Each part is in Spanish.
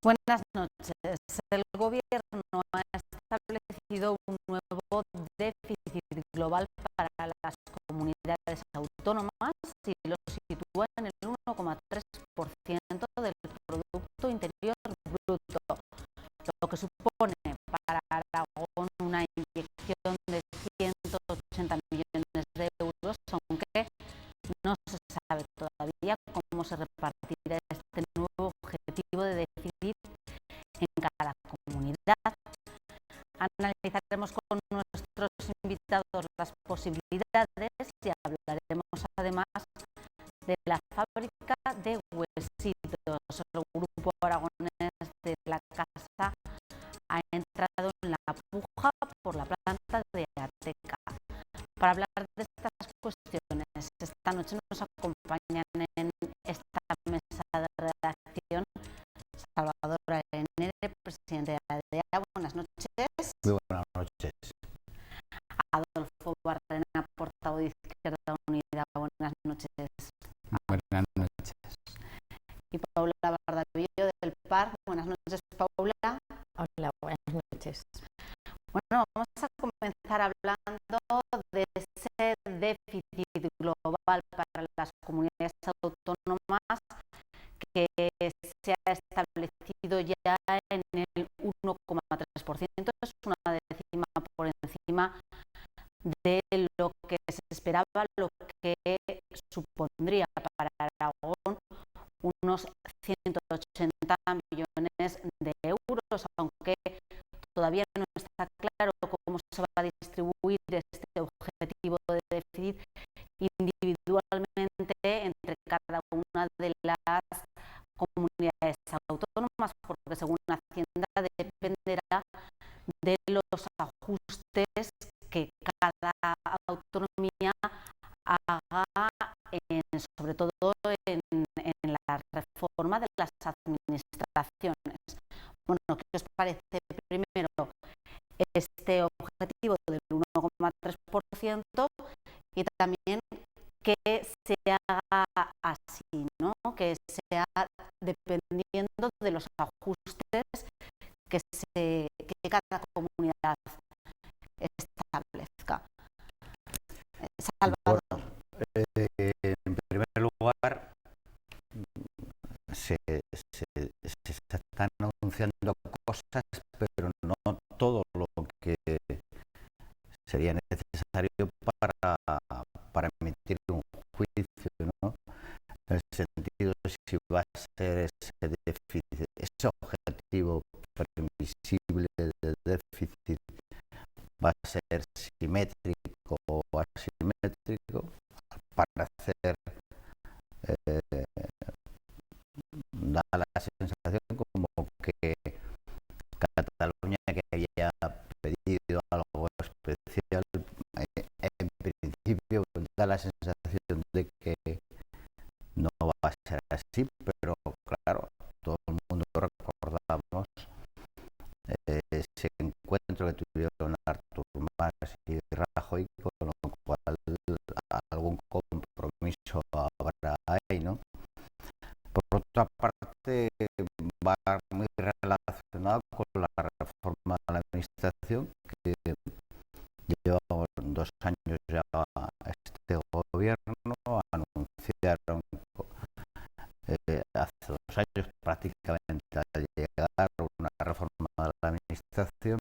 Buenas noches. El Gobierno ha establecido un nuevo déficit global para las comunidades autónomas y lo sitúa en el 1,3% del Producto Interior Bruto, lo que supone para Aragón una inyección de 180 millones de euros, aunque no se sabe todavía cómo se repartirá este nuevo objetivo de déficit en cada comunidad. Analizaremos con nuestros invitados las posibilidades y hablaremos además de la fábrica de huesitos. El Grupo Aragonés de la Casa ha entrado en la puja por la planta de Ateca. Para hablar de estas cuestiones, esta noche nos acompañan en esta mesa de redacción Salvador Arenere, presidente de la ADEA. Buenas noches. Muy buenas noches. Adolfo Barrena, portavoz de Izquierda Unida. Buenas noches. Buenas noches. Y Paula Bardavillo del PAR. Buenas noches, Paula. Hola, buenas noches. Bueno, vamos a comenzar hablando de ese déficit global para las comunidades autónomas que se ha establecido ya en el 1,3%. Es una décima por encima de lo que se esperaba, lo que supondría para Aragón unos 180 millones de euros, aunque todavía no está claro cómo se va a distribuir este objetivo de déficit individualmente entre cada una de las comunidades autónomas, porque según Hacienda dependerá de los ajustes que cada autonomía haga, sobre todo en la reforma de las administraciones. Bueno, ¿qué os parece primero este objetivo del 1,3% y también que se haga así, ¿no? Que sea dependiendo de los ajustes que cada comunidad establezca? Salvador. En primer lugar, se están anunciando cosas, pero no todo lo que sería necesario para emitir un juicio, ¿no? En el sentido de si va a ser ese déficit, ese objetivo previsible de déficit, va a ser simétrico o asimétrico, para hacer da la sensación como que Cataluña, que había pedido algo especial, en principio da la sensación de que no va a ser así, pero claro, todo el mundo recordamos ese encuentro que tuvieron Artur Mas y Rajoy, con lo cual algún compromiso habrá ahí, ¿no? Por otra parte, va muy relacionado con la reforma de la administración, que lleva 2 años ya este gobierno. Anunciaron hace 2 años prácticamente al llegar una reforma de la administración.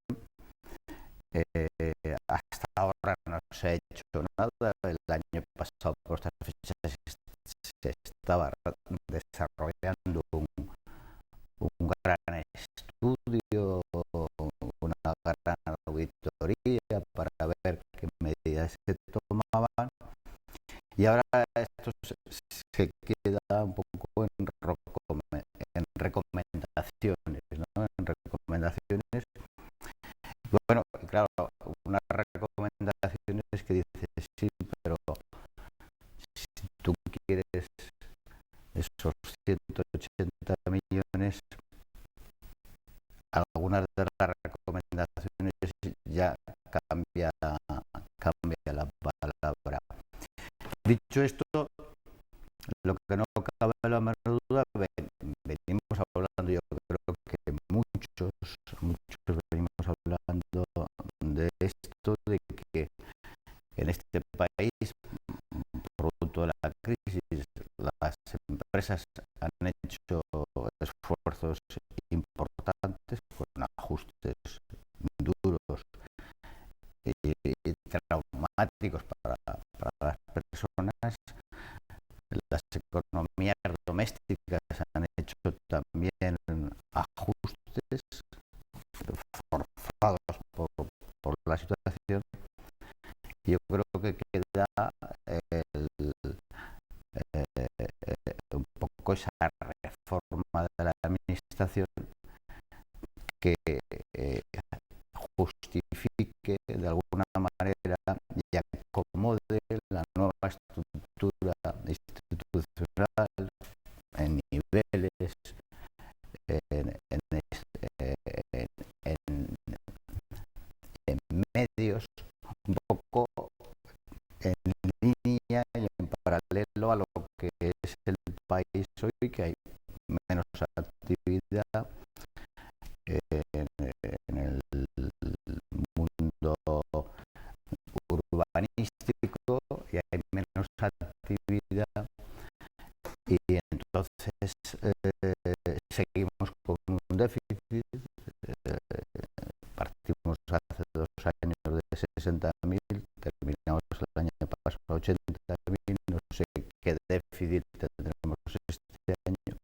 Hasta ahora no se ha hecho nada. El año pasado, por estas fechas, se estaba desarrollando un gran estudio, una gran auditoría para ver qué medidas se tomaban, y ahora esto se queda un poco en recomendaciones, ¿no? En recomendaciones. Bueno, claro, unas recomendaciones que dices, sí, pero si tú quieres esos 180 millones, algunas de las recomendaciones ya cambia la palabra. Dicho esto, lo que no cabe la menor duda, venimos hablando, yo creo que En este país, producto de la crisis, las empresas han hecho esfuerzos importantes con ajustes duros y traumáticos para las personas. Las economías domésticas han hecho también ajustes forzados por la situación. Yo creo que queda un poco esa reforma de la administración que justifique de alguna manera y acomode la nueva estructura institucional en niveles, en medios, un poco en línea y en paralelo a lo que es el país hoy, que hay menos actividad en el mundo urbanístico y hay menos actividad, y entonces seguimos con un déficit. Partimos hace 2 años de 60.000, terminamos el año pasado 80.000, no sé qué déficit tendremos este año,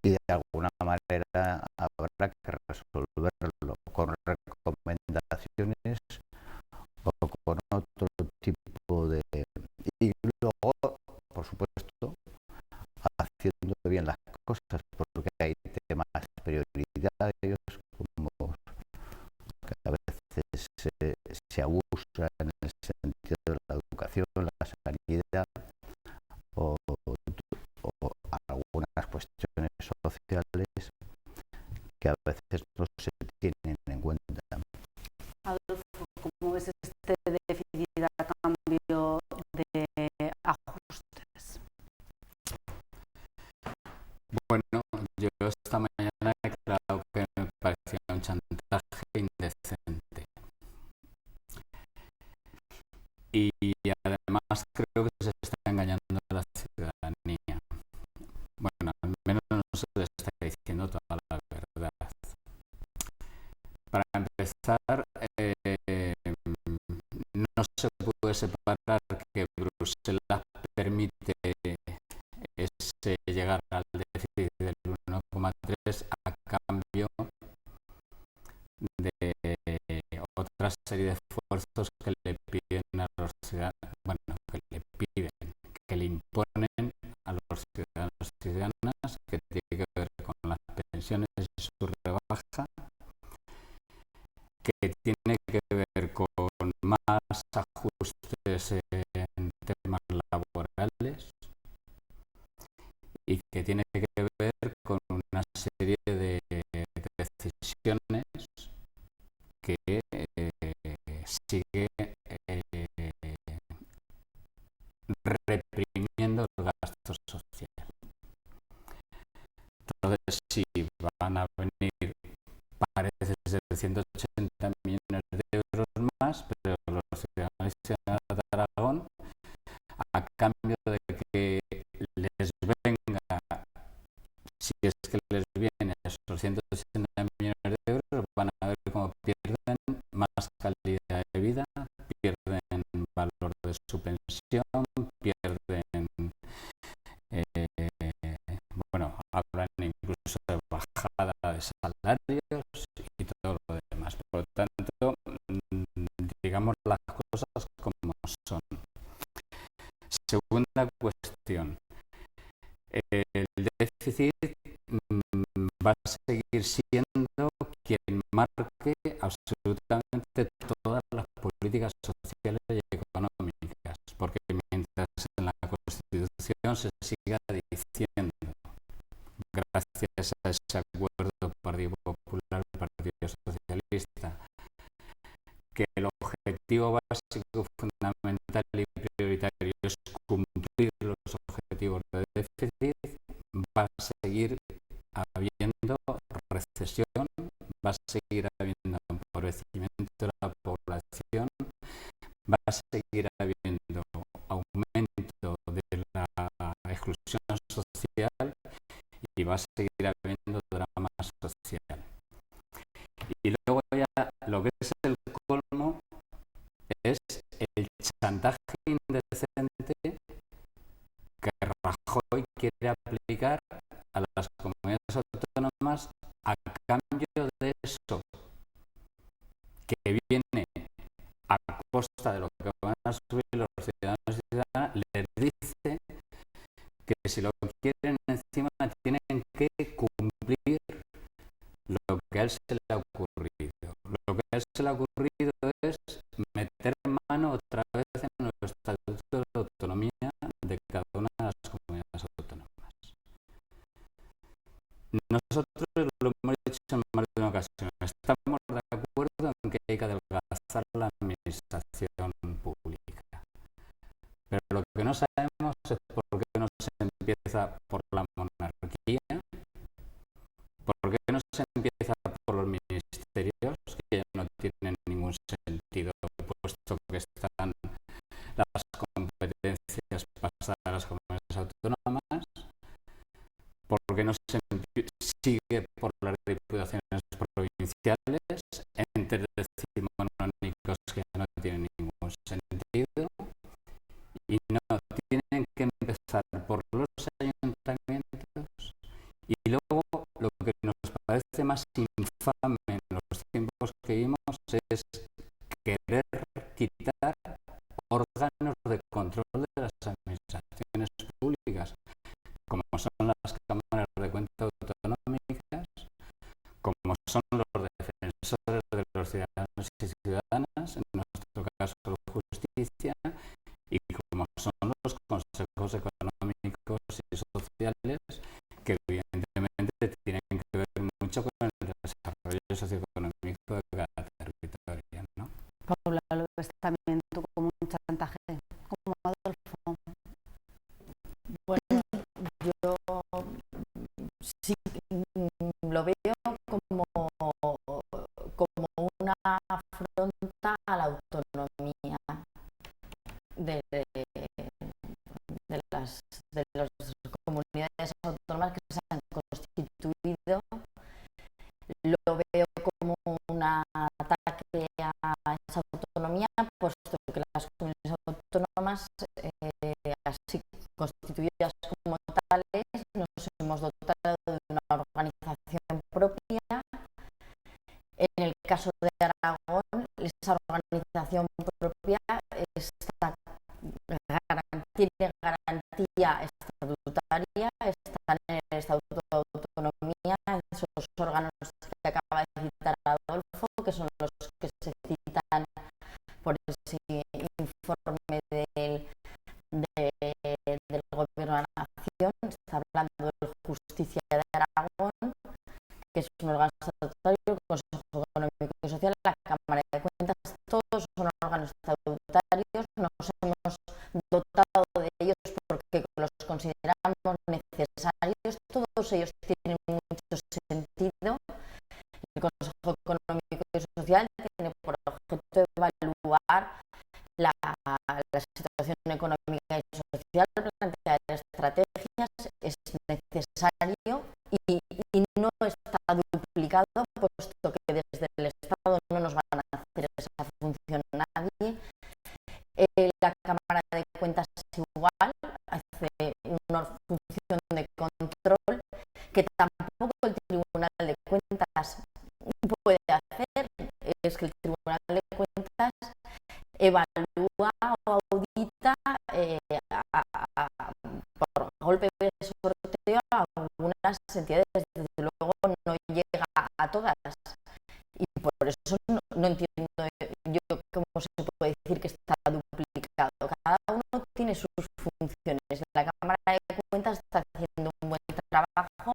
y de alguna manera habrá que resolverlo con recomendaciones o con otro tipo de... Y luego, por supuesto, haciendo bien las cosas, porque hay temas prioritarios como que a veces se abusa en el sentido de la educación, la sanidad o algunas cuestiones sociales que a veces no se tienen en cuenta. Adolfo, ¿cómo ves este déficit a cambio de ajustes? Bueno, yo esta mañana he declarado que me parecía un chantaje indecente. Y además creo que se está engañando a la ciudadanía. Bueno, al menos no se le está diciendo toda la verdad. Para empezar, no se puede separar que Bruselas permite llegar al déficit del 1,3 a cambio de otra serie de esfuerzos que le piden a los ciudadanos, que le imponen a los ciudadanos y ciudadanas, que tiene que ver con las pensiones y su rebaja, que tiene que ver con más ajustes en temas laborales y que tiene que ver con una serie de decisiones que sigue reprimiendo el gasto social. Entonces, si van a venir, parece ser 180 millones de euros más, pero los ciudadanos y ciudadanas de Aragón, a cambio de que les venga, si es que les viene esos 180 millones de euros, van a ver cómo pierden más calidad de vida, pierden valor de su pensión, pierden, hablan incluso de bajada de salarios y todo lo demás. Por lo tanto, digamos las cosas como son. Segunda cuestión, el déficit va a seguir siendo quien marque absolutamente todas las políticas sociales y económicas, porque mientras en la Constitución se siga diciendo, gracias a ese acuerdo Partido Popular y Partido Socialista, que el objetivo básico, fundamental y prioritario es cumplir los objetivos de déficit, va a seguir habiendo recesión, va a seguir habiendo empobrecimiento de la población, va a seguir habiendo aumento de la exclusión social y va a seguir habiendo drama social. Y luego ya lo que es el colmo es el chantaje indecente que Rajoy quiere aplicar a las comunidades autónomas a cambio de eso, que viene a costa de lo que van a subir los ciudadanos y ciudadanas, les dice que si lo quieren encima tienen que cumplir lo que a él se le ha ocurrido. Lo que a él se le ha ocurrido es meter mano otra vez en los estatutos de autonomía de cada una de las comunidades autónomas. Nosotros lo hemos dicho en más de una ocasión, estamos de acuerdo en que hay que adelgazar la administración pública. Pero lo que no sabemos es por qué no se empieza por la monarquía, por qué no se empieza por los ministerios, que ya no tienen ningún sentido, puesto que están las competencias pasadas a las comunidades autónomas, por qué no se sigue por las diputaciones provinciales, entes decimonónicos que no tienen ningún sentido, y no tienen que empezar por los ayuntamientos. Y luego lo que nos parece más infame en los tiempos que vivimos es querer quitar órganos de control de las administraciones públicas, como son las cámaras de cuentas autonómicas, como son los defensores de los ciudadanos y ciudadanas, en nuestro caso la justicia, y como son los consejos económicos y sociales, que evidentemente tienen que ver mucho con el desarrollo socioeconómico de cada territorio, ¿no? Paula, lo ves también tú como un chantaje, como Adolfo. Bueno, yo sí lo veo como una afronta a la autonomía de las comunidades autónomas que se han constituido. Lo veo como un ataque a esa autonomía, puesto que las comunidades autónomas, así constituidas como tales, nos hemos dotado de una organización propia. En el caso de Aragón, esa organización propia tiene garantía estatutaria, están en el Estatuto de Autonomía, esos órganos que acaba de citar Adolfo, que son los que se citan por ese informe del Gobierno de la Nación. Está hablando de Justicia de Aragón, que es un órgano estatutario, el Consejo Económico y Social, la Cámara de Cuentas, todos son órganos estatutarios. Nos hemos dotado de ellos porque los consideramos necesarios, todos ellos tienen mucho sentido. El Consejo Económico y Social tiene por objeto evaluar la situación económica y social, plantear estrategias, es necesario y no está duplicado, puesto que desde el Estado no nos van a hacer esa función nadie. La Cámara de Cuentas es igual, hace una función de control que tampoco el Tribunal de Cuentas puede hacer. Es que el Tribunal de Cuentas evalúa o audita por golpe de sorteo a algunas entidades, desde luego no llega a todas, y por eso no entiendo yo cómo se puede decir que está duplicado. Cada uno tiene sus funciones. La Cámara de Cuentas está haciendo un buen trabajo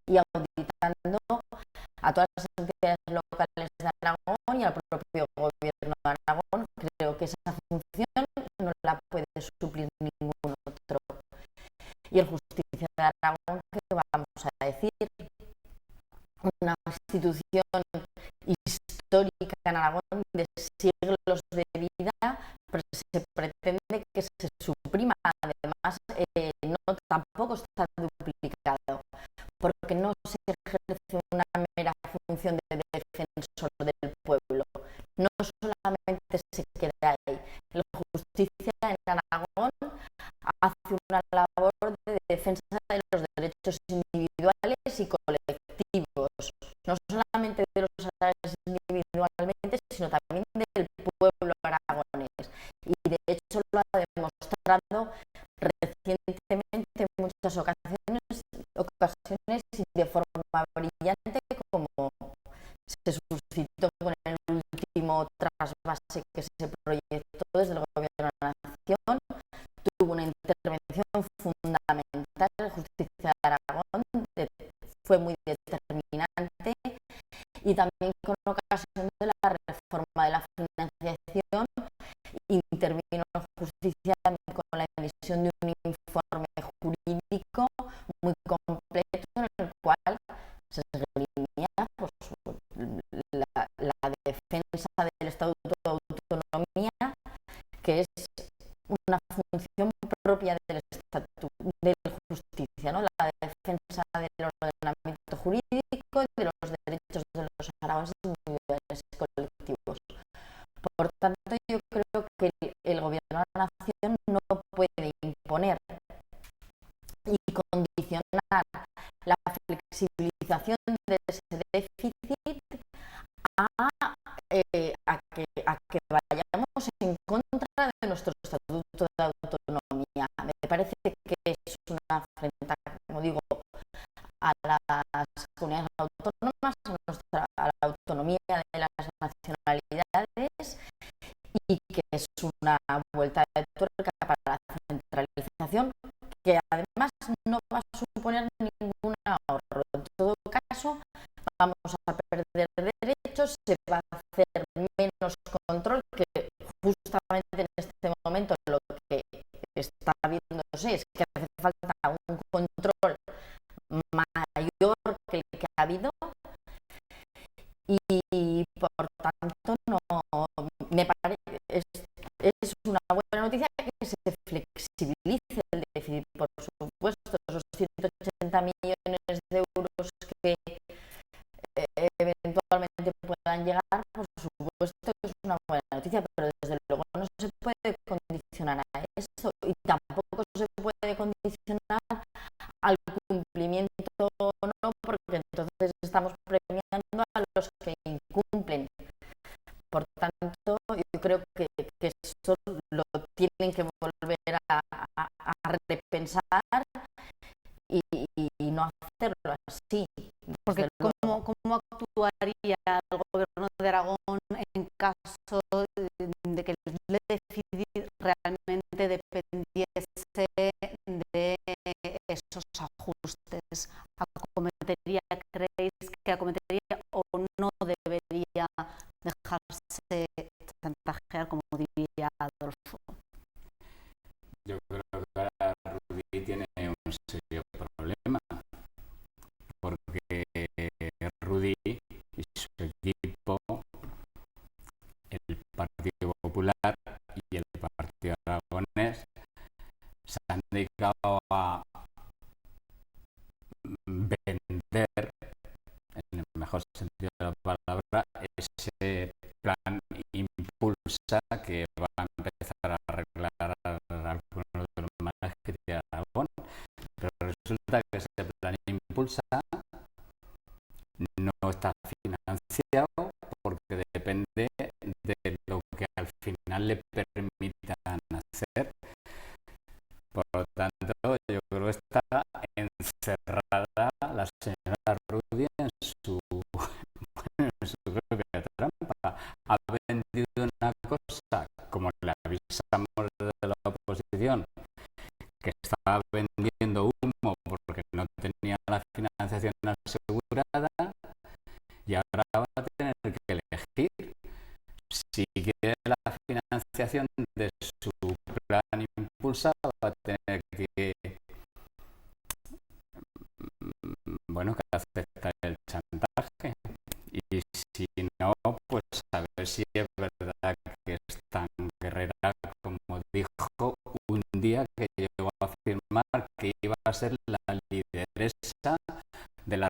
y auditando a todas las entidades locales de Aragón y al propio Gobierno de Aragón. Creo que esa función no la puede suplir ningún otro. Y el Justicia de Aragón, ¿qué vamos a decir? Una institución histórica en Aragón de siglos de vida, se pretende que se suprima. Además, tampoco está duplicado, porque no se ejerce una mera función de defensor del pueblo. No solamente se queda ahí. La justicia en Aragón hace una labor de defensa de los derechos individuales y colectivos, no solamente de los aragoneses individualmente, sino también del pueblo aragonés. Y de hecho lo ha demostrado recientemente en muchas ocasiones y de forma brillante, como se suscitó con el último trasvase que se proyectó desde el Gobierno de la Nación. Tuvo una intervención fundamental. La justicia de Aragón fue muy determinante, y también con ocasión de la reforma de la financiación intervino la justicia con la emisión de un informe jurídico muy completo en el cual se esgrimía pues, la defensa del Estatuto de Autonomía, que es una función propia del Estatuto de Justicia, ¿no? La defensa del ordenamiento jurídico y de los derechos de los aragoneses individuales y colectivos. Por tanto, yo creo que el Gobierno de la Nación no puede imponer y condicionar la flexibilización de ese déficit a que vayamos en contra de nuestro Estatuto de Autonomía. Me parece que es una afrenta, como digo, a las comunidades autónomas, a la autonomía de las nacionalidades, y que es una vuelta de tuerca para la centralización, que además no va a suponer ningún ahorro. En todo caso, vamos a perder derechos, se va a hacer menos control, que justamente en este momento lo que está viéndose es que hace falta un control mayor que el que ha habido, y por tanto no me parece es una buena noticia que se flexibilice el déficit, por supuesto. Esos 180 millones de euros que eventualmente puedan llegar, por supuesto que es una buena noticia, pero desde luego no se puede condicionar a eso, y tampoco se puede condicionar al cumplimiento o no, porque entonces estamos premiando a los que incumplen. Por tanto, yo creo que eso lo tienen que volver a repensar y no hacerlo así. Porque ¿cómo actuaría el Gobierno de Aragón en caso de que el déficit realmente dependiese de esos ajustes? ¿Creéis que acometería o no debería dejarse chantajear, como diría Adolfo? Yo creo que ahora Rudi tiene un serio problema, porque Rudi y su equipo, el Partido Popular y el Partido Aragonés, se han dedicado a vender, en el mejor sentido de la palabra, ese plan Impulsa, que va a empezar a arreglar algunos de los males que tiene Aragón. Pero resulta que ese plan Impulsa no está financiado, porque depende de lo que al final le permitan hacer. Por lo tanto, yo creo que está encerrada la señora Rudi en su propia trampa. Ha vendido una cosa, como le avisamos desde la oposición, que estaba vendiendo humo porque no tenía la financiación asegurada, y ahora va a tener que elegir si quiere la financiación de su plan Impulsa. Va a tener que aceptar el chantaje, y si no, pues a ver si es verdad que es tan guerrera como día que llegó a afirmar que iba a ser la lideresa de la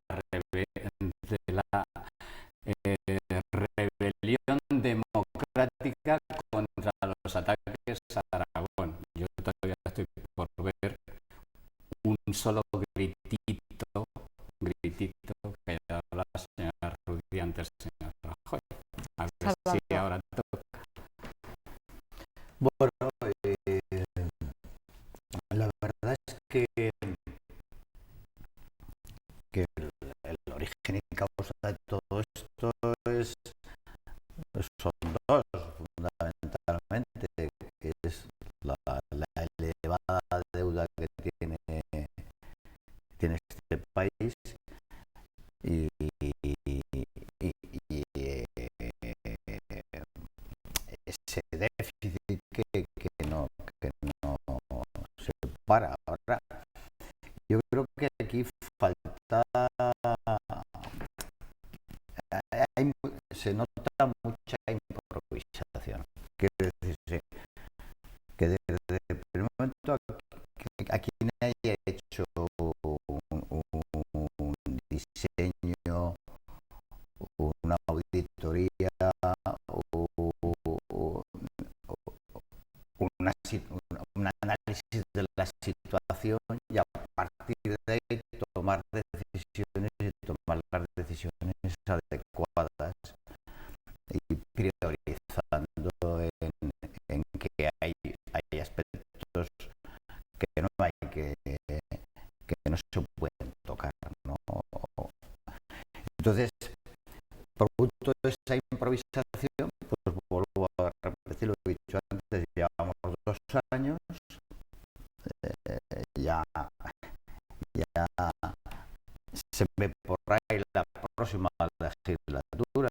rebelión democrática contra los ataques a Aragón. Yo todavía estoy por ver un solo gritito que ha dado la señora Rudi antes del señor Rajoy. A ver si ahora toca. Bueno, la verdad es que el origen y causa de todo esto son dos, fundamentalmente, que es la elevada deuda que tiene este país y ese déficit que no se para. Ahora, yo creo que aquí falta, se nota mucha improvisación. Quiero decirse que desde el primer momento aquí nadie ha hecho un diseño, una auditoría o un análisis de la situación y a partir de ahí tomar decisiones y tomar las decisiones adecuadas y priorizando en que hay aspectos que no se pueden tocar, ¿no? Entonces, producto de esa improvisación, pues vuelvo a repetir lo que he dicho antes, llevamos 2 años, ya se ve por ahí la próxima legislatura,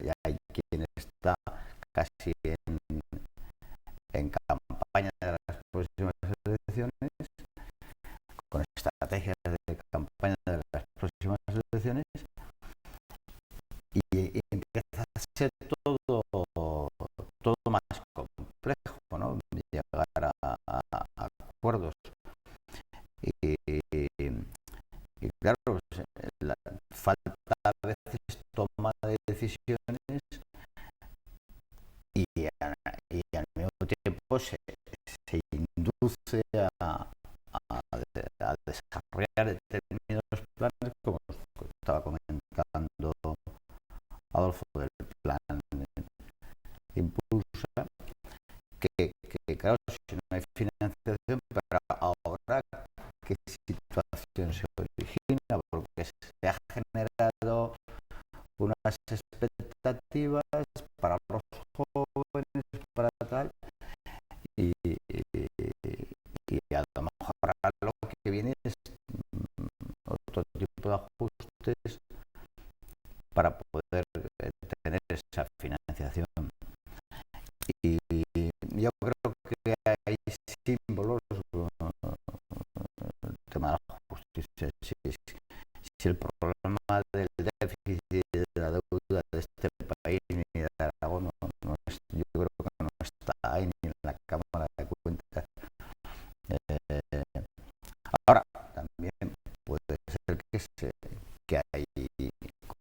ya hay quien está casi en campaña de las próximas elecciones, con estrategias de campaña de las próximas elecciones, y empieza a ser todo más complejo, ¿no? Llegar a acuerdos. Y claro, falta a veces toma de decisiones y al mismo tiempo se induce a desarrollar determinados planes, como estaba comentando Adolfo, del plan Impulsa, que claro, si no hay financiación, pero ahora qué situación se origina, porque se ha generado unas expectativas para los jóvenes, para tal, y a lo mejor ahora lo que viene es otro tipo de ajustes para poder tener esa financiación. Y yo creo que hay símbolos, el tema de la justicia, si el problema del déficit de la deuda de este país ni de Aragón yo creo que no está ahí ni en la Cámara de Cuentas. Ahora, también puede ser que hay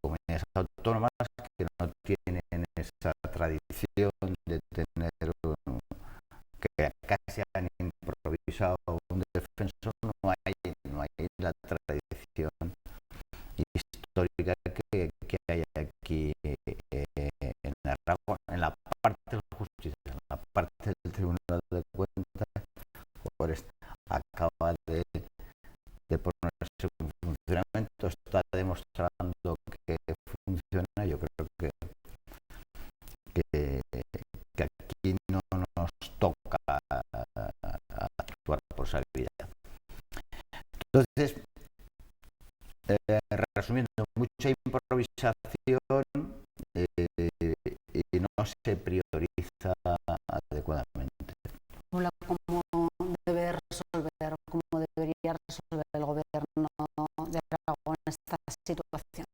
comunidades autónomas que no tienen esa tradición de tener que casi han improvisado un defensor, no hay la tradición histórica que hay aquí en Aragón, en la parte de la justicia, en la parte del Tribunal de Cuentas, acaba de ponerse en funcionamiento, está demostrando que funciona. Yo creo que aquí no nos toca actuar por salida. Entonces, resumiendo, mucha improvisación y no se prioriza adecuadamente. ¿Cómo debe resolver, cómo debería resolver el gobierno de Aragón esta situación?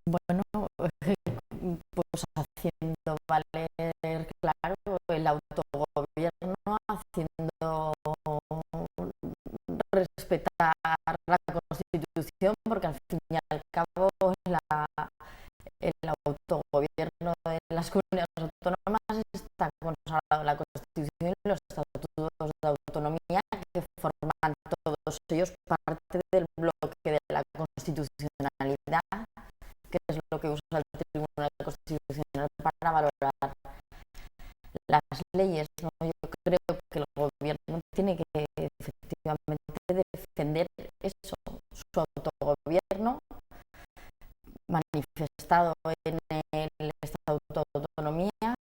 Bueno, pues haciendo valer la Constitución y los estatutos de autonomía, que forman todos ellos parte del bloque de la constitucionalidad, que es lo que usa el Tribunal Constitucional para valorar las leyes, ¿no? Yo creo que el gobierno tiene que efectivamente defender eso, su autogobierno manifestado en el Estatuto de Autonomía,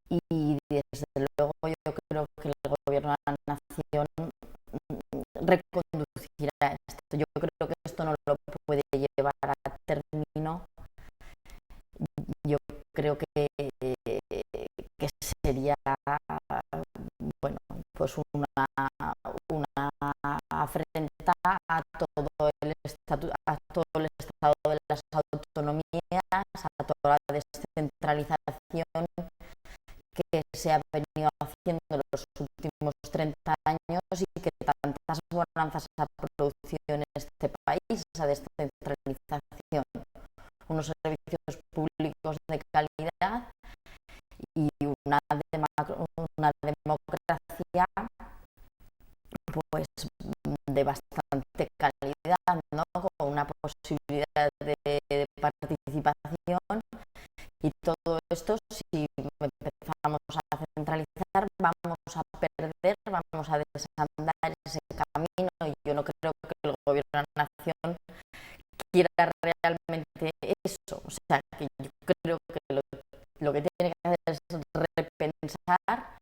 y desde luego yo creo que el gobierno de la nación reconducirá esto. Yo creo que esto no lo puede llevar a término. Yo creo que sería, bueno, pues una afrenta a todo el estado de las autonomías, a toda la descentralización que se ha venido haciendo en los últimos 30 años y que tantas bonanzas ha producido en este país, esa descentralización, unos servicios públicos de calidad y una democracia pues de bastante calidad, ¿no? Con una posibilidad de participación, y todo esto, si empezamos a centralizar, vamos a perder, vamos a desandar ese camino, y yo no creo que el gobierno de la nación quiera realmente eso. O sea, que yo creo que lo que tiene que hacer es repensar,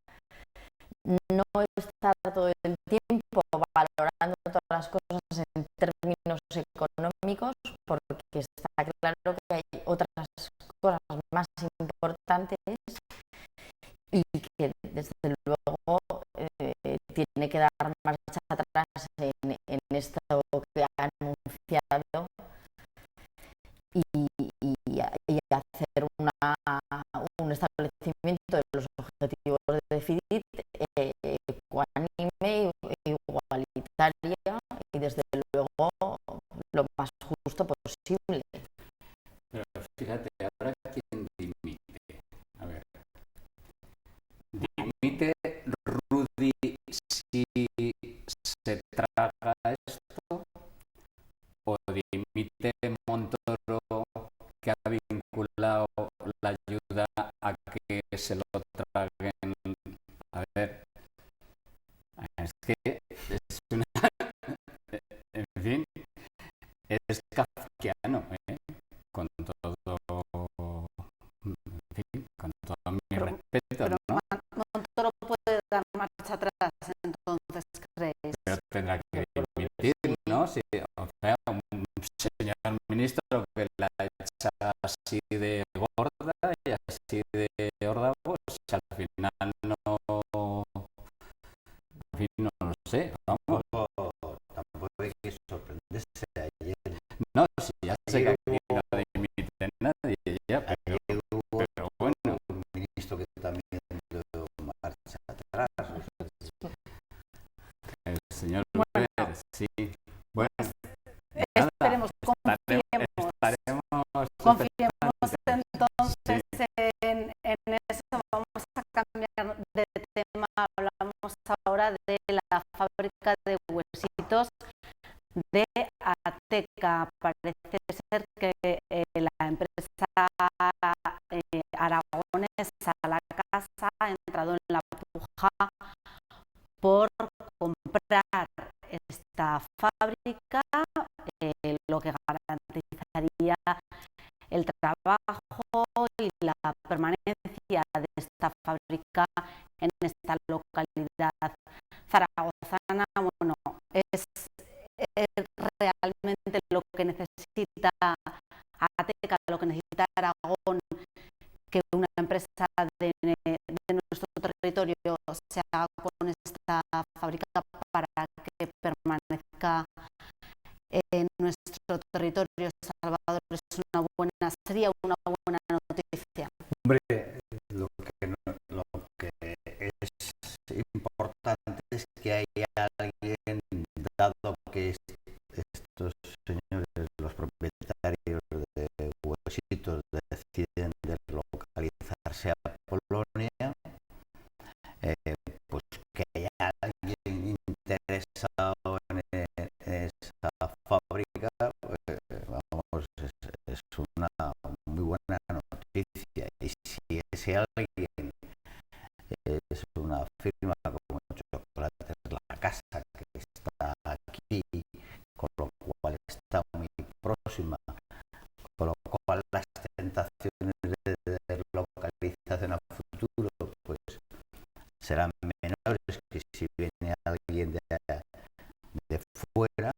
no estar todo el tiempo valorando todas las cosas en términos económicos, porque está claro que hay otras cosas más importantes y que desde luego tiene que dar marcha atrás en esto que ha anunciado y hacer un establecimiento de los objetivos de déficit ecuánime, igualitaria y desde luego lo más justo posible. Pero fíjate, ahora quién dimite. A ver, dimite Rudy si se traga esto, o dimite Montoro, que ha vinculado la ayuda a que se lo traguen. A ver, es que es una... En fin, es kafkiano, con todo, en fin, con todo mi respeto, ¿no? Montoro puede dar marcha atrás, entonces, ¿creéis? Pero tendrá que dimitir, ¿no? Si, o sea, un señor ministro que la echa así de gorda y así de gorda, pues al final no... En fin, no lo sé, vamos. Tampoco hay que sorprenderse. Ayer, No, si ya sé que aquí no dimite nadie, ya, pero bueno. un ministro que también dio marcha atrás. El señor Luis, sí. Bueno, nada, Esperemos, confiemos entonces en eso. Vamos a cambiar de tema. Hablamos ahora de la fábrica de huesitos de Ateca. Parece ser que la empresa Aragonesa La Casa ha entrado en la puja por comprar esta fábrica, lo que garantizaría el trabajo y la permanencia de esta fábrica en esta localidad zaragozana. Bueno, es realmente lo que necesita Ateca, lo que necesita Aragón, que una empresa de nuestro territorio se haga con esta fábrica para que permanezca en nuestro territorio. Salvador, sería una buena noticia. Hombre, lo que es importante es que haya alguien, dado que estos señores, los propietarios de huesitos, deciden deslocalizarse a Polonia, noticia. Y si ese alguien es una firma como Chocolates La Casa, que está aquí, con lo cual está muy próxima, con lo cual las tentaciones de localización a futuro pues serán menores que si viene alguien de fuera.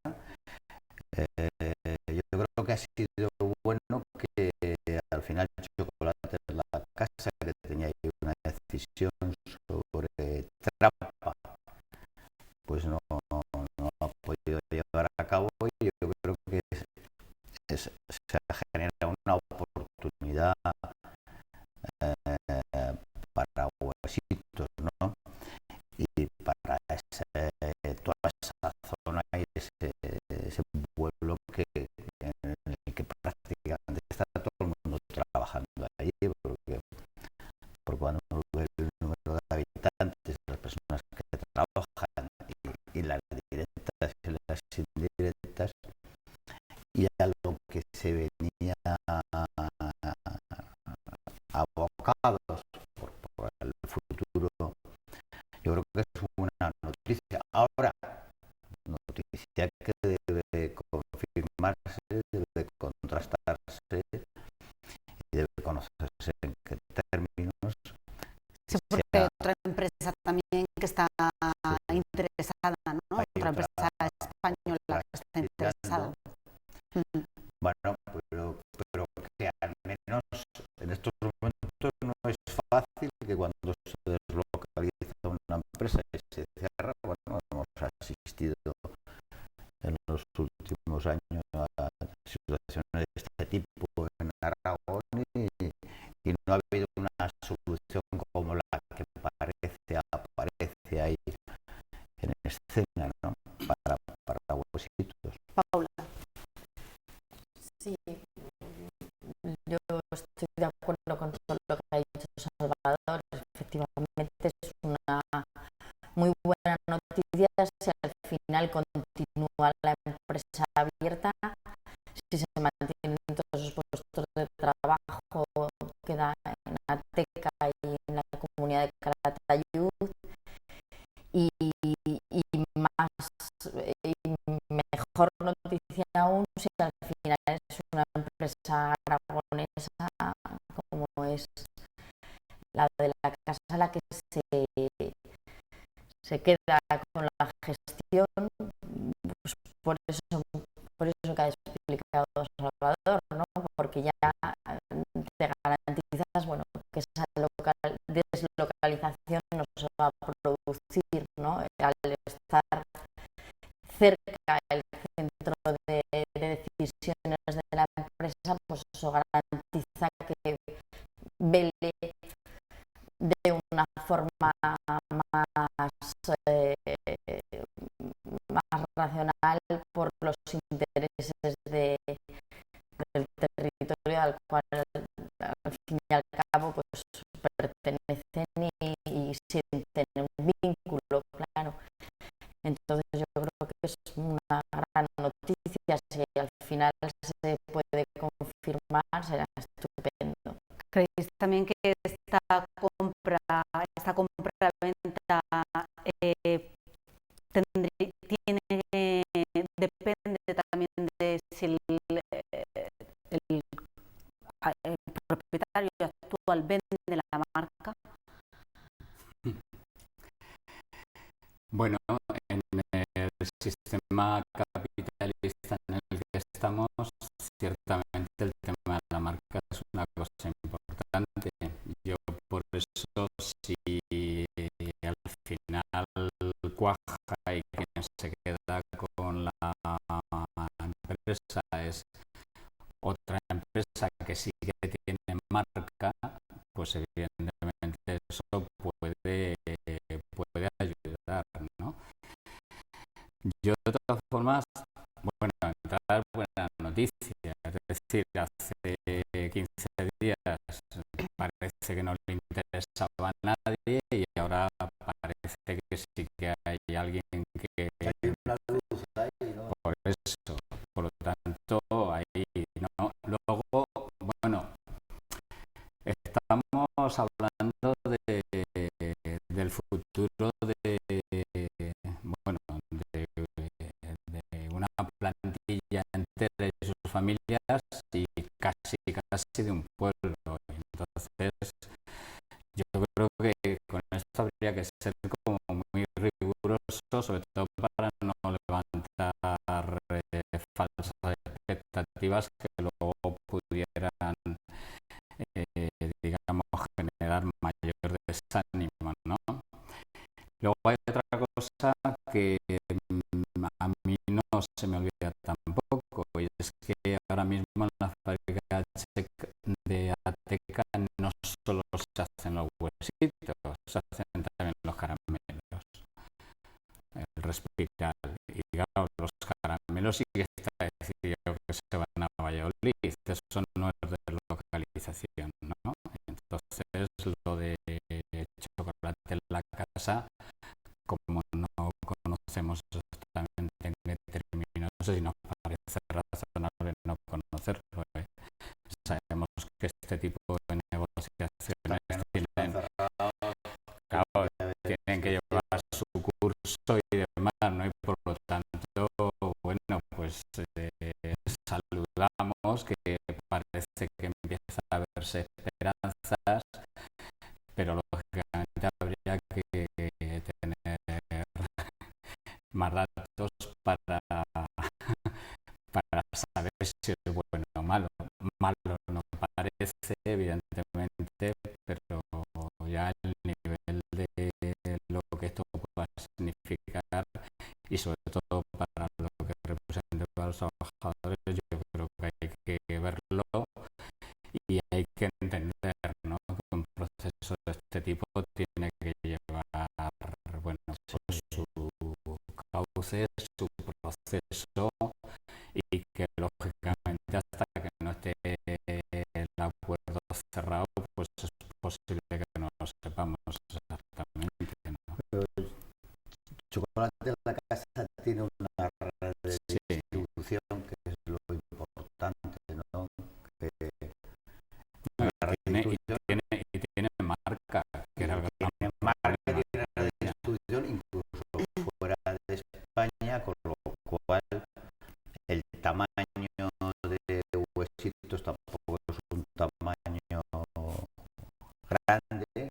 Yo creo que ha sido bueno que al final Chocolates La Casa, que tenía ahí una decisión sobre trampa, pues no ha podido llevar a cabo, y yo creo que se genera una oportunidad para Huesitos, ¿no? Y para toda esa zona y ese pueblo en el que prácticamente está todo el mundo trabajando allí, porque cuando uno ve el número de habitantes, las personas que trabajan y las directas y las indirectas, y a lo que se venía abocados por el futuro, yo creo que es una noticia. Ahora, noticia que debe confirmarse, debe contrastarse y debe conocerse en qué términos. Sí, porque hay otra empresa también que está interesada, ¿no? Otra empresa española que está interesada. Bueno, pero que al menos en estos momentos no es fácil que cuando se deslocaliza una empresa y se cierra, bueno, hemos asistido en los últimos años a situaciones de este tipo en Aragón, y no ha habido una solución como la que aparece ahí en escena, ¿no? Para Huesitos. Paula. Sí, yo estoy de acuerdo con todo lo que ha dicho Salvador. Efectivamente es una muy buena noticia si al final continúa la empresa abierta, si se mantienen todos los puestos de trabajo que da en Ateca y en la comunidad de Calatayud, y mejor noticia aún si al final es una empresa aragonesa como es la de La Casa, la que se queda con la gestión, pues por eso que ha explicado Salvador, ¿no? Porque ya te garantizas, bueno, que esa deslocalización no se va a producir, ¿no? Al estar cerca el centro de decisiones de la empresa, pues eso garantiza que vele de una forma más racional por los intereses del territorio al cual al fin y al cabo pues pertenecen y sienten un vínculo, claro. Entonces yo creo que es una gran noticia. Si al final se puede confirmar, será estupendo. ¿Creéis también que esta compra-venta depende también de si el propietario actual vende la marca? Bueno, en el sistema capitalista en el que estamos, ciertamente el tema de la marca es una cosa importante. Yo por eso, si al final cuaja y quien se queda con la empresa es otra empresa que sí que tiene marca, pues evidentemente eso puede ayudar, ¿no? Yo de todas formas, bueno, entrar buena noticia, es decir, hace 15 días parece que no le interesaba a nadie y ahora parece que sí que hay alguien que... Hay una luz ahí, ¿no? Por eso, por lo tanto, ahí, ¿no? Luego, bueno, estábamos hablando del futuro bueno, de una plantilla entera y sus familias y casi de un pueblo. Entonces, yo creo que con esto habría que ser como muy riguroso, sobre todo para no levantar falsas expectativas que luego pudieran, digamos, generar mayor desánimo, ¿no? Luego hay otra cosa que a mí no se me olvida tampoco, y es que ahora mismo en la fábrica de Ateca no solo se hacen los huesitos, se hacen también los caramelos, el Respiral. Y claro, los caramelos sí que está decidido que se van a Valladolid, eso no es de localización, ¿no? Entonces, lo de chocolate en la casa, como no conocemos exactamente en qué términos, y nos parece razonable no conocerlo. Sabemos que este tipo de negociaciones tienen que llevar su curso y demás, ¿no? Y por lo tanto, bueno, pues saludamos que parece que empieza a verse esperanzas, pero lógicamente habría que tener más datos para saber si es bueno o malo. Malo no parece, evidentemente, pero ya el nivel de lo que esto pueda significar y sobre todo para lo que representa para los trabajadores, yo creo que hay que verlo y hay que entender, ¿no?, que un proceso de este tipo tiene que llevar, bueno, pues su cauce, su proceso, y que lógicamente hasta que no esté el acuerdo cerrado, pues es posible que no lo sepamos exactamente, ¿no? Chocolate en la casa tiene una red de distribución que es lo importante, ¿no? Y tiene marca, que era algo tan marca, tiene red de distribución incluso fuera de España, con lo cual el tamaño de huesitos tampoco es un tamaño grande,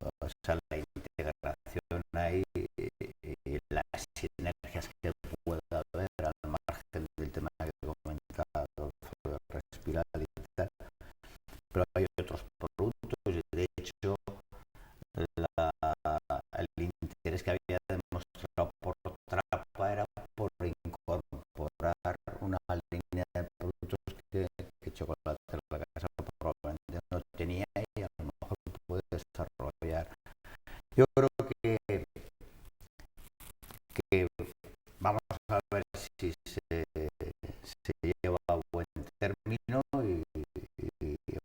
o sea, la integración ahí y las sinergias que pueda haber al margen del tema que he comentado sobre Respiral y tal, pero hay otros productos y de hecho el interés que había demostrado por Trapa era por incorporar una línea de productos que Chocolate en la casa probablemente no tenía y a lo mejor puede desarrollar. Yo creo que vamos a ver si se lleva a buen término y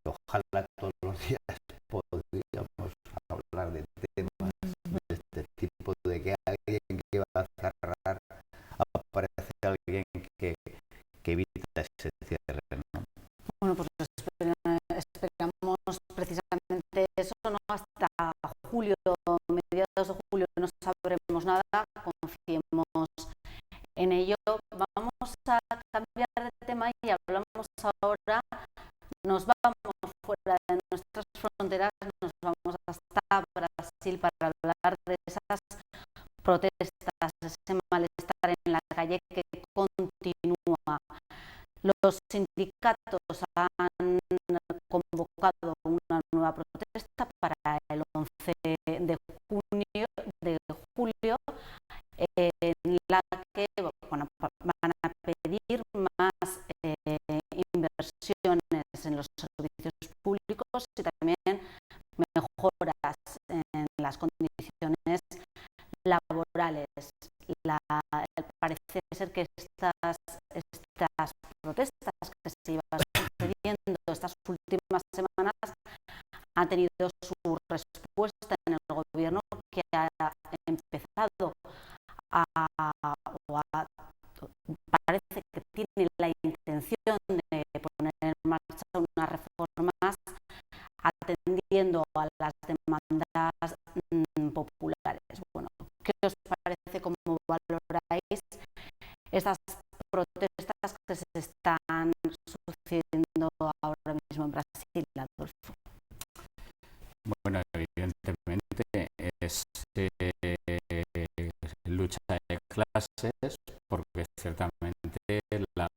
ojalá todos los días podríamos hablar de temas de este tipo, de que alguien que va a cerrar aparece alguien que evita ese cierre, ¿no? Bueno, pues esperamos precisamente eso, ¿no? Hasta julio, mediados de julio, no sabremos nada, confiemos en ello. Vamos a cambiar de tema y hablamos ahora, nos vamos fuera de nuestras fronteras, nos vamos hasta Brasil para hablar de esas protestas, ese malestar en la calle que continúa. Los sindicatos han convocado una nueva protesta para el 11 de julio, en la que van a pedir más inversiones en los servicios públicos y también mejoras en las condiciones laborales. Parece ser que estas protestas que se iban sucediendo estas últimas semanas han tenido su respuesta en el gobierno, que ha empezado parece que tiene la intención de poner en marcha unas reformas atendiendo difícil, Adolfo. Bueno, evidentemente es lucha de clases, porque ciertamente la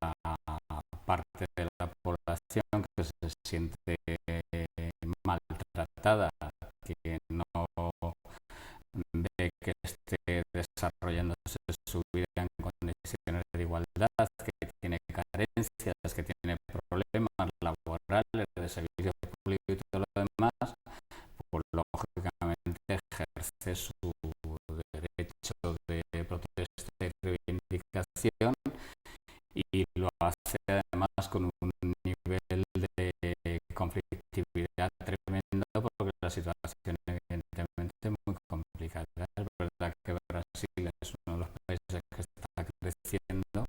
parte de la población que se siente maltratada, que no ve que esté desarrollándose su vida en condiciones de igualdad, que tiene carencias, que tiene problemas laborales, de servicio público y todo lo demás, pues lógicamente ejerce su derecho de protesta y reivindicación, y lo hace además con un nivel de conflictividad tremendo, porque la situación evidentemente es muy complicada. Es verdad que Brasil es uno de los países que está creciendo,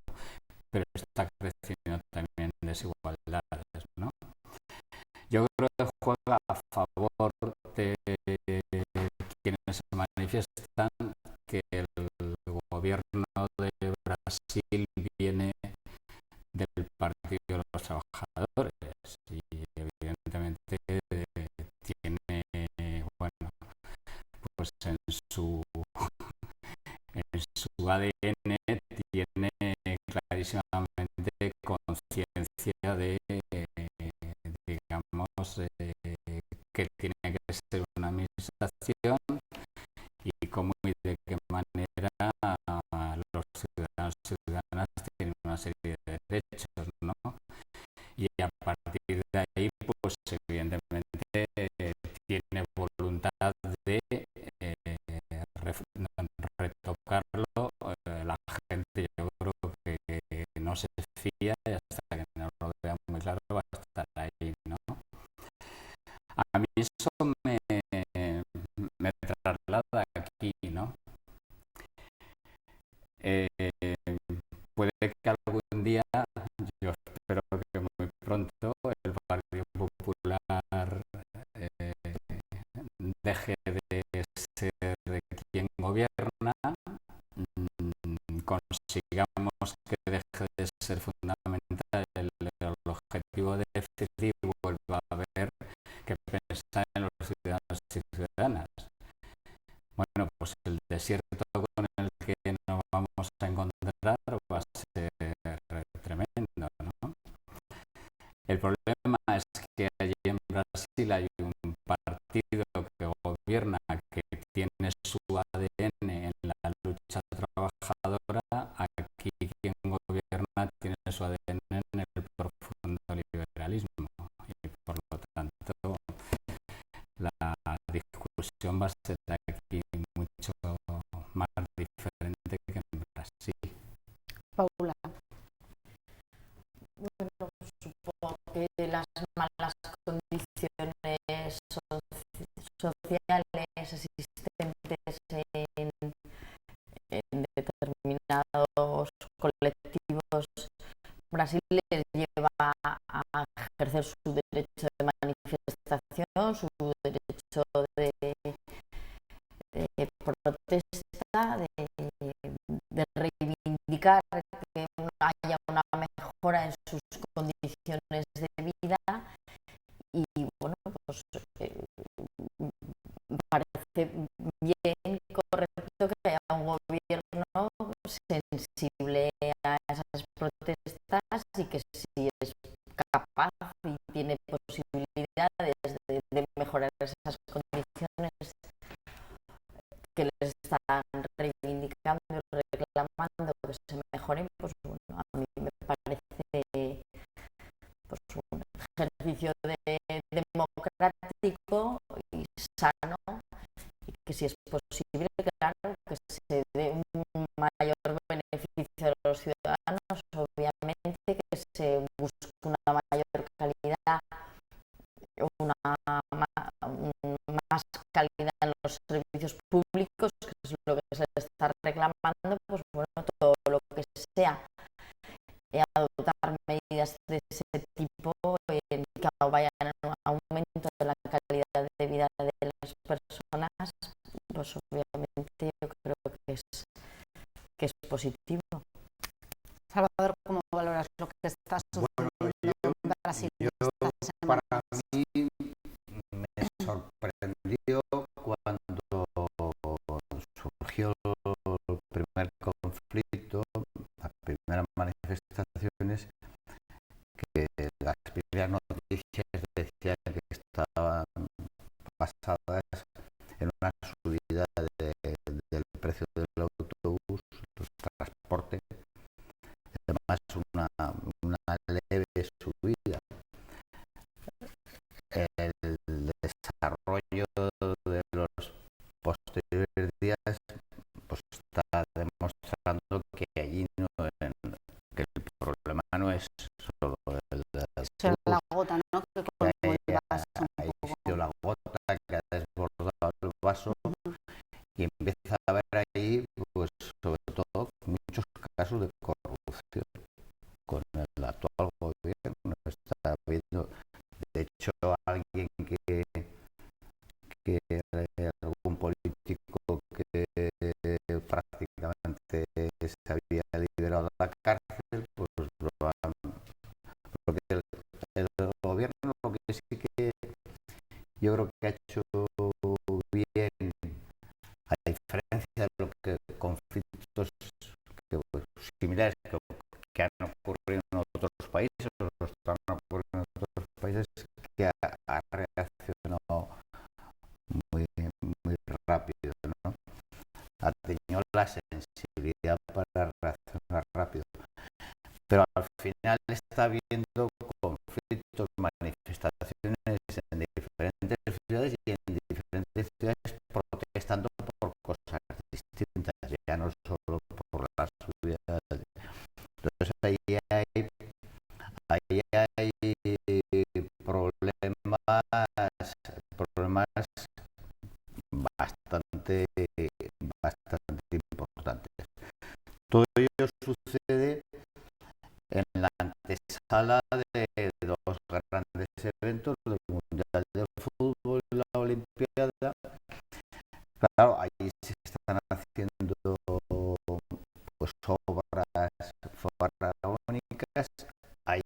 pero está creciendo también en desigualdades, ¿no? Yo creo que juega a favor de quienes se manifiestan que el gobierno de Brasil viene del Partido de los Trabajadores y evidentemente tiene, bueno, pues en su ADN tiene clarísimamente conciencia de, digamos, que tiene que ser una administración y cómo y de qué manera los ciudadanos y ciudadanas tienen una serie de derechos, ¿no? Y a partir de ahí, pues evidentemente tiene voluntad de retocarlo. La gente, yo creo que no se fía, y hasta que no lo vea muy claro va a estar ahí, ¿no? A mí eso me traslada aquí, ¿no? Puede que algún día, yo espero que muy pronto, el Partido Popular deje de ser quien gobierna, consigamos que deje de ser fundamental el objetivo de déficit y vuelva a haber que pensar en los ciudadanos y ciudadanas. Bueno, pues el desierto con el que nos vamos a encontrar va a ser tremendo, ¿no? El problema es que allí en Brasil hay un partido que gobierna, que tiene su ADN en la lucha trabajadora. Aquí quien gobierna tiene su ADN en el profundo liberalismo, y por lo tanto la discusión va a ser aquí mucho más diferente que en Brasil. Paula. Bueno, supongo que las malas condiciones sociales existentes en determinados colectivos, Brasil les lleva a ejercer su derecho de manifestación, su derecho de protesta, de reivindicar que haya una mejora en sus condiciones de vida, y bueno, pues parece bien, correcto, que haya un gobierno sensible a esas protestas y que si es capaz y tiene posibilidades de mejorar esas condiciones que les están reivindicando y reclamando, que se mejoren, pues bueno, a mí me parece pues un ejercicio democrático y sano, y que si es posible, claro, que se dé un mayor beneficio a los ciudadanos, obviamente, que se busque una mayor calidad, más calidad en los servicios públicos, que es lo que se está reclamando, pues bueno, todo lo que sea adoptar medidas de ese tipo que vayan a un aumento de la calidad de vida de las personas, pues obviamente yo creo que es positivo. Salvador, ¿cómo valoras lo que está sucediendo en Brasil esta semana? Para mí me sorprendió cuando surgió el primer conflicto, las primeras manifestaciones, que las primeras noticias decían que estaban basadas en una subida del precio del autobús, del transporte, además una leve subida. El desarrollo de los posteriores días pues está demostrando que allí que el problema no es solo el Será la autobús, gota, ¿no? Que que colmó el vaso un ha poco. sido la gota que ha desbordado el vaso y empieza a haber ahí, pues sobre todo, muchos casos de corrupción con el actual gobierno. Está habiendo, de hecho, alguien algún político que prácticamente se había liberado de la cárcel, pues porque el gobierno lo que sí que yo creo que ha hecho bien, a diferencia de lo que conflictos similares que han ocurrido en otros países, o están ocurriendo en otros países, que ha reaccionado muy rápido, ¿no? Ha tenido la sensibilidad para reaccionar rápido. Pero al final está habiendo conflictos, manifestaciones en diferentes ciudades y en diferentes ciudades protestando por cosas distintas, ya no solo por la subida. Entonces ahí hay problemas bastante importantes. Todo ello sucede en la antesala de dos grandes eventos, del Mundial de Fútbol y la Olimpiada. Claro, ahí se están haciendo pues obras faraónicas, hay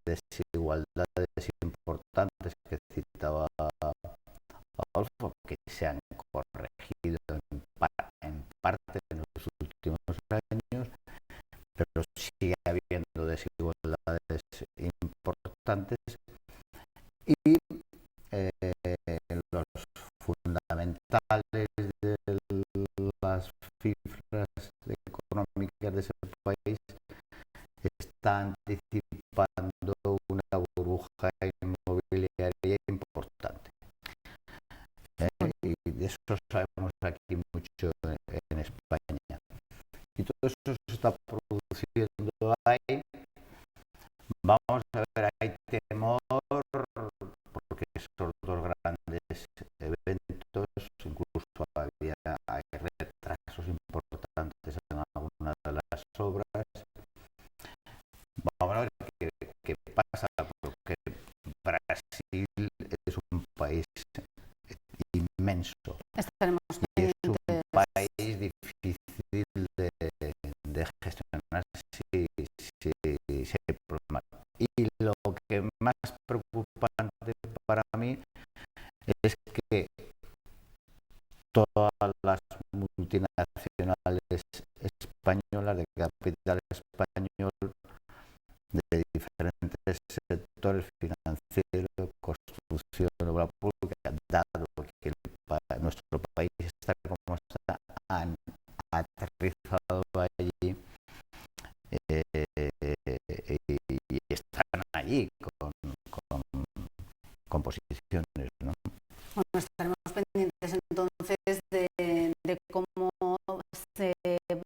desigualdades importantes que citaba Adolfo, que se han corregido en parte en los últimos años, pero sigue habiendo desigualdades importantes y los fundamentales de las cifras económicas de ese país están anticipando una burbuja inmobiliaria importante. Y de eso sabemos aquí mucho en España. Y todo eso se está produciendo ahí. Vamos a ver, hay temor, porque esos dos grandes eventos, incluso hay retrasos importantes en algunas de las obras. Vamos a ver qué pasa, porque Brasil es un país inmenso. Estaremos y es un país difícil de gestionar si hay problemas. Y lo que más preocupante para mí es que todas las multinacionales españolas de capital español, de diferentes sectores, financiero, construcción, obra pública, dado que nuestro país está como está, han aterrizado allí y están allí con posiciones, ¿no? Bueno, estaremos pendientes entonces de cómo se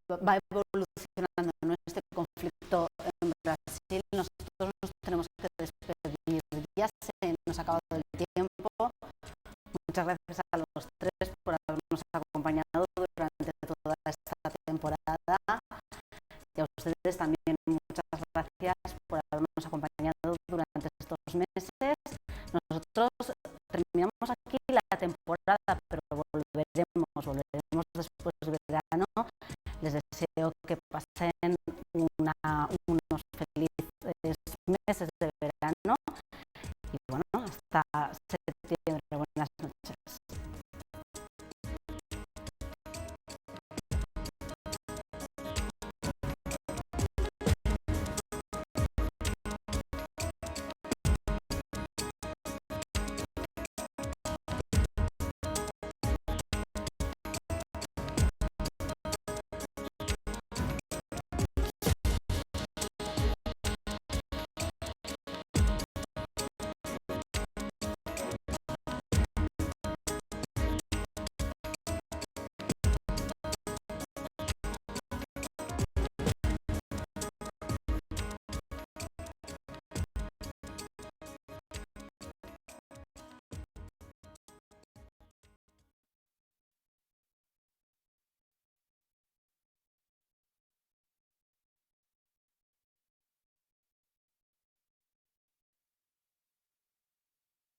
va evolucionando, ¿no?, este conflicto en Brasil. Nosotros nos tenemos que despedir. Ya se nos ha acabado el tiempo. Muchas gracias a los tres por habernos acompañado durante toda esta temporada. Y a ustedes también muchas gracias por habernos acompañado durante estos meses. Nosotros